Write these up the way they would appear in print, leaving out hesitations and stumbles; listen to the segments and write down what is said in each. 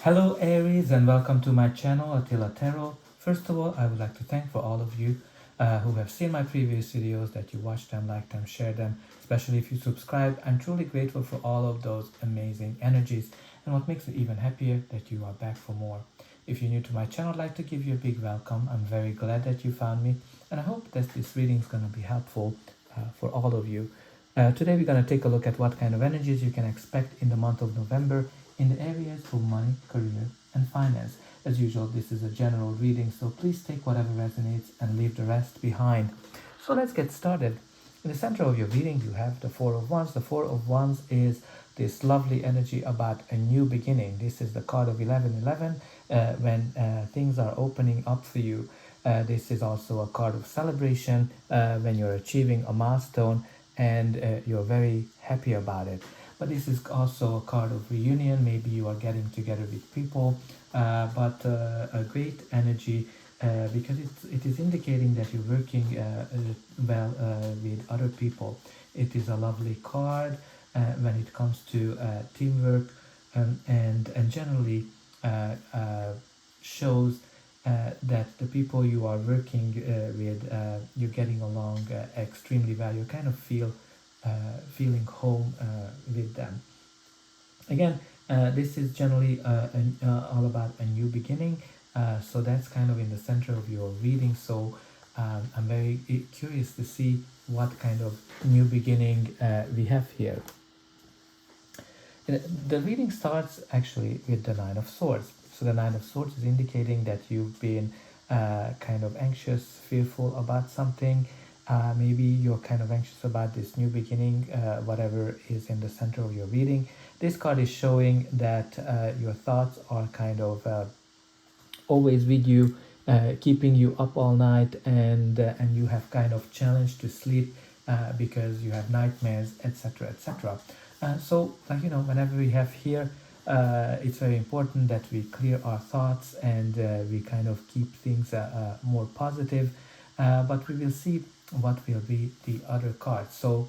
Hello Aries and welcome to my channel Attila Tarot. First of all, I would like to thank for all of you who have seen my previous videos, that you watched them, liked them, shared them, especially if you subscribe. I'm truly grateful for all of those amazing energies, and what makes me even happier that you are back for more. If you're new to my channel, I'd like to give you a big welcome. I'm very glad that you found me, and I hope that this reading is going to be helpful for all of you. Today we're going to take a look at what kind of energies you can expect in the month of November in the areas of money, career, and finance. As usual, this is a general reading, so please take whatever resonates and leave the rest behind. So let's get started. In the center of your reading, you have the Four of Wands. The Four of Wands is this lovely energy about a new beginning. This is the card of 1111 when things are opening up for you. This is also a card of celebration when you're achieving a milestone and you're very happy about it. But this is also a card of reunion. Maybe you are getting together with people, but a great energy because it is indicating that you're working well with other people. It is a lovely card when it comes to teamwork and generally shows that the people you are working with, you're getting along extremely well. You kind of feeling home with them. Again, this is generally all about a new beginning, so that's kind of in the center of your reading. So I'm very curious to see what kind of new beginning we have here. The reading starts actually with the Nine of Swords. So the Nine of Swords is indicating that you've been kind of anxious, fearful about something. Maybe you're kind of anxious about this new beginning, whatever is in the center of your reading. This card is showing that your thoughts are kind of always with you, keeping you up all night, and you have kind of challenged to sleep because you have nightmares, etc., etc. So, like whenever we have here, it's very important that we clear our thoughts and we kind of keep things more positive. But we will see what will be the other cards. So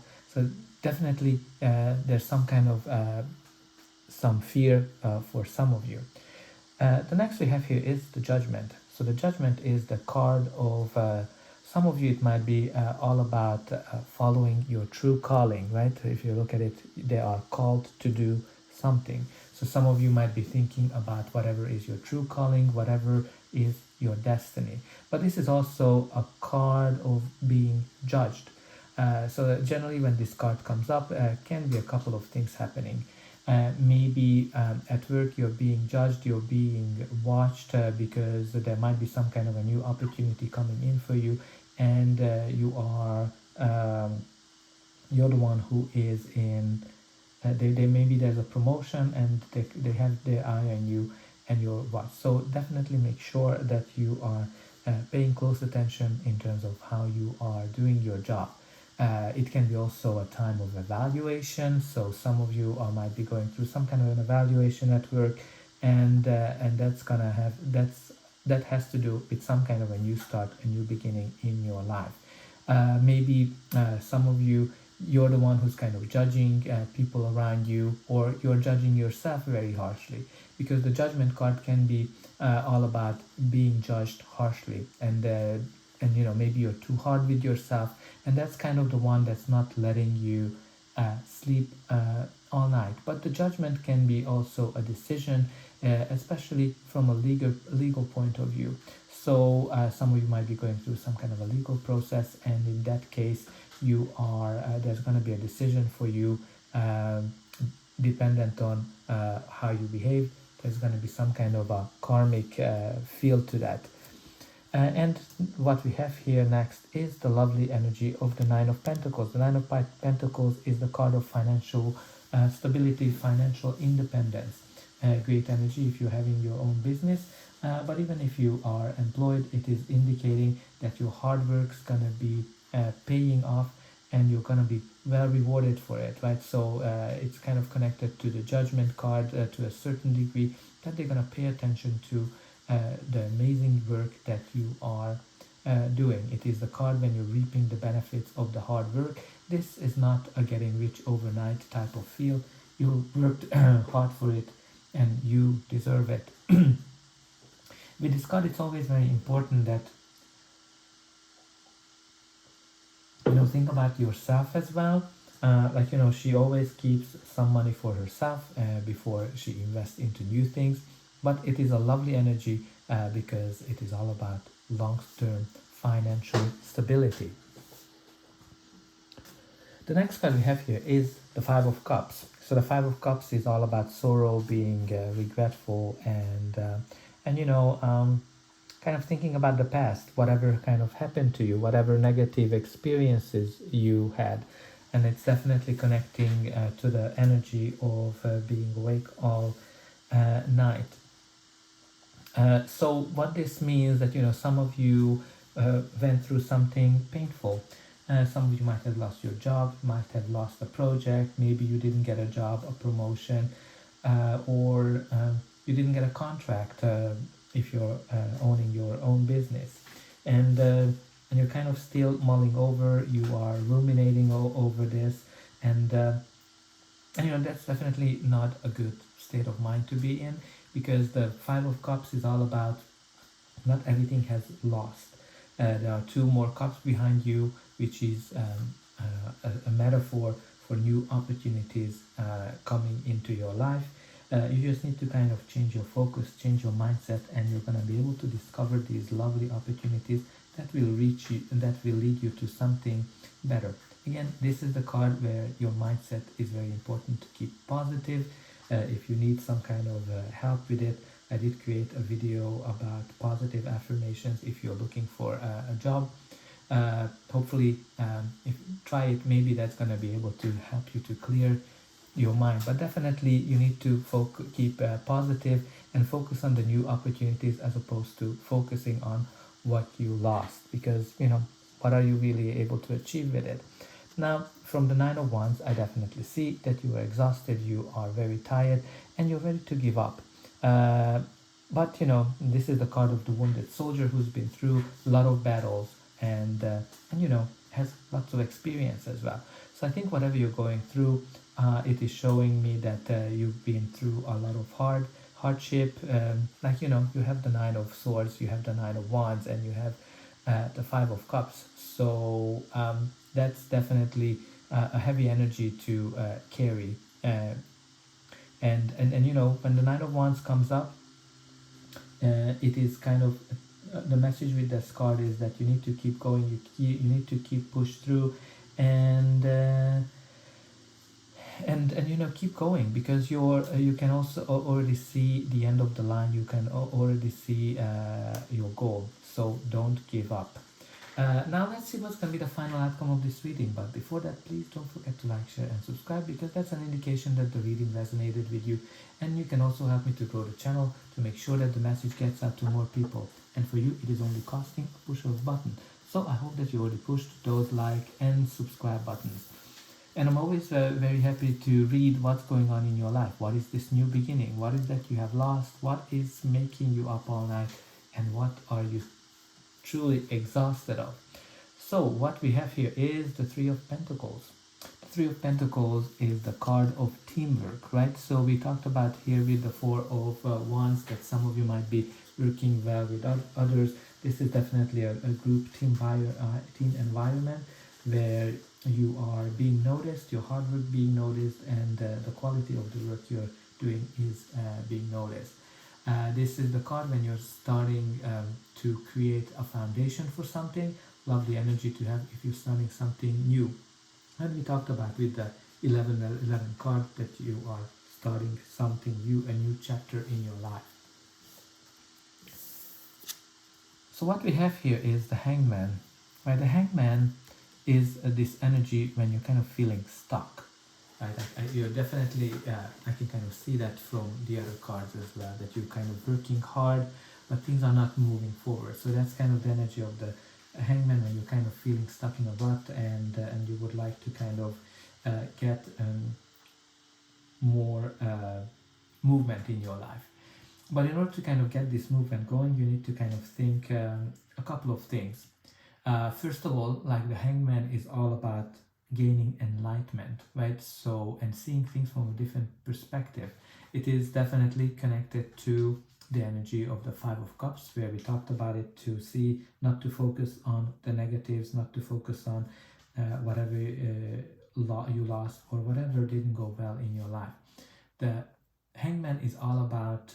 definitely there's some kind of some fear for some of you. The next we have here is the Judgment. So the Judgment is the card of some of you. It might be all about following your true calling, right? If you look at it, they are called to do something. So some of you might be thinking about whatever is your true calling, whatever is your destiny. But this is also a card of being judged. So generally when this card comes up, can be a couple of things happening. Maybe at work you're being judged, you're being watched because there might be some kind of a new opportunity coming in for you, and you're the one who is in they maybe there's a promotion and they have their eye on you and you're watched. So definitely make sure that you are paying close attention in terms of how you are doing your job. It can be also a time of evaluation, so some of you might be going through some kind of an evaluation at work, and that's gonna have that has to do with some kind of a new start, a new beginning in your life. Maybe some of you, you're the one who's kind of judging people around you, or you're judging yourself very harshly, because the Judgment card can be all about being judged harshly, and maybe you're too hard with yourself, and that's kind of the one that's not letting you sleep all night. But the Judgment can be also a decision, especially from a legal point of view. So some of you might be going through some kind of a legal process, and in that case you are there's going to be a decision for you, dependent on how you behave. There's going to be some kind of a karmic feel to that. And what we have here next is the lovely energy of the Nine of Pentacles. The Nine of Pentacles is the card of financial stability, financial independence. Great energy if you're having your own business, but even if you are employed, it is indicating that your hard work's gonna be paying off, and you're gonna be well rewarded for it, right? So it's kind of connected to the Judgment card to a certain degree, that they're gonna pay attention to the amazing work that you are doing. It is the card when you're reaping the benefits of the hard work. This is not a getting rich overnight type of feel. You worked hard for it, and you deserve it. With this card, it's always very important that think about yourself as well. She always keeps some money for herself before she invests into new things. But it is a lovely energy because it is all about long-term financial stability. The next card we have here is the Five of Cups. So the Five of Cups is all about sorrow, being regretful, and kind of thinking about the past, whatever kind of happened to you, whatever negative experiences you had. And it's definitely connecting to the energy of being awake all night. So what this means that some of you went through something painful. Some of you might have lost your job, might have lost a project, maybe you didn't get a job, a promotion, or you didn't get a contract if you're owning your own business. And you're kind of still mulling over, you are ruminating over this, and that's definitely not a good state of mind to be in, because the Five of Cups is all about not everything has lost. There are two more cups behind you, which is a metaphor for new opportunities coming into your life. You just need to kind of change your focus, change your mindset, and you're going to be able to discover these lovely opportunities that will reach you and that will lead you to something better. Again, this is the card where your mindset is very important to keep positive. If you need some kind of help with it, I did create a video about positive affirmations if you're looking for a job. Hopefully, if you try it, maybe that's going to be able to help you to clear your mind. But definitely you need to keep positive and focus on the new opportunities as opposed to focusing on what you lost, because what are you really able to achieve with it. Now, from the Nine of Wands, I definitely see that you are exhausted, you are very tired, and you're ready to give up. But this is the card of the wounded soldier who's been through a lot of battles and has lots of experience as well. So I think whatever you're going through, it is showing me that you've been through a lot of hardship. You have the Nine of Swords, you have the Nine of Wands, and you have the Five of Cups. So that's definitely a heavy energy to carry. And when the Nine of Wands comes up, it is kind of the message with this card is that you need to keep going, you need to keep push through, and keep going, because you can also already see the end of the line, you can already see your goal, so don't give up. Now let's see what's going to be the final outcome of this reading, but before that, please don't forget to like, share and subscribe, because that's an indication that the reading resonated with you, and you can also help me to grow the channel to make sure that the message gets out to more people, and for you it is only costing a push of a button. So I hope that you already pushed those like and subscribe buttons. And I'm always very happy to read what's going on in your life. What is this new beginning? What is that you have lost? What is making you up all night? And what are you truly exhausted of? So what we have here is the Three of Pentacles. The Three of Pentacles is the card of teamwork, right? So we talked about here with the Four of Wands that some of you might be working well with others. This is definitely a group team environment where you are being noticed, your hard work being noticed, and the quality of the work you're doing is being noticed. This is the card when you're starting to create a foundation for something. Lovely energy to have if you're starting something new. And we talked about with the 11 card that you are starting something new, a new chapter in your life. So what we have here is the Hangman. Right, the Hangman is this energy when you're kind of feeling stuck. Right, you're definitely, I can kind of see that from the other cards as well, that you're kind of working hard, but things are not moving forward. So that's kind of the energy of the Hangman when you're kind of feeling stuck in a rut, and you would like to kind of get more movement in your life. But in order to kind of get this movement going, you need to kind of think a couple of things. First of all, like the Hangman is all about gaining enlightenment, right? So, and seeing things from a different perspective. It is definitely connected to the energy of the Five of Cups, where we talked about it, to see, not to focus on the negatives, not to focus on whatever you lost or whatever didn't go well in your life. The Hangman is all about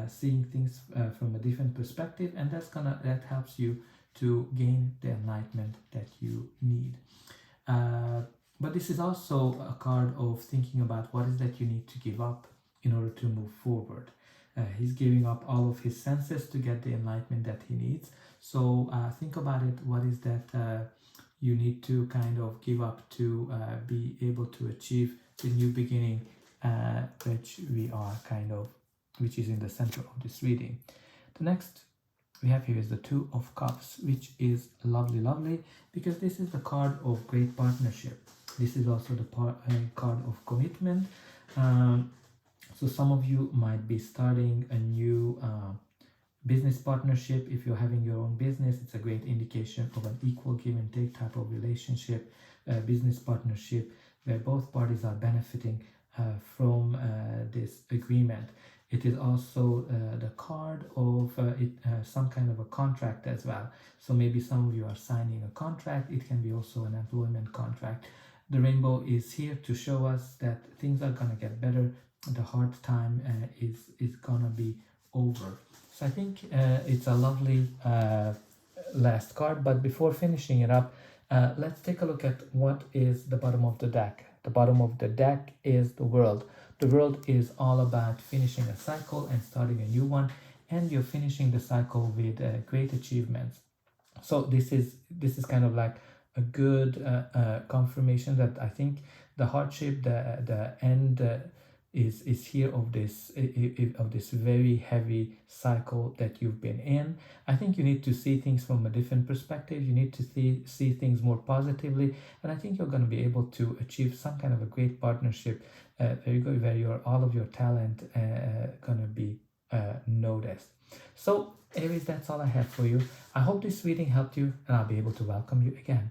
seeing things from a different perspective, and that helps you to gain the enlightenment that you need. But this is also a card of thinking about what is that you need to give up in order to move forward. He's giving up all of his senses to get the enlightenment that he needs. So think about it. What is that you need to kind of give up to be able to achieve the new beginning, which is in the center of this reading. The next we have here is the Two of Cups, which is lovely, because this is the card of great partnership. This is also the card of commitment. So some of you might be starting a new business partnership. If you're having your own business, it's a great indication of an equal give and take type of relationship, business partnership, where both parties are benefiting from this agreement. It is also the card of some kind of a contract as well. So maybe some of you are signing a contract. It can be also an employment contract. The rainbow is here to show us that things are gonna get better. The hard time is gonna be over. So I think it's a lovely last card. But before finishing it up, let's take a look at what is the bottom of the deck. The bottom of the deck is the World. The World is all about finishing a cycle and starting a new one, and you're finishing the cycle with great achievements. So this is kind of like a good confirmation that I think the hardship, the end is here of this very heavy cycle that you've been in. I think you need to see things from a different perspective. You need to see things more positively, and I think you're going to be able to achieve some kind of a great partnership where all of your talent going to be noticed. So anyways, that's all I have for you. I hope this reading helped you, and I'll be able to welcome you again.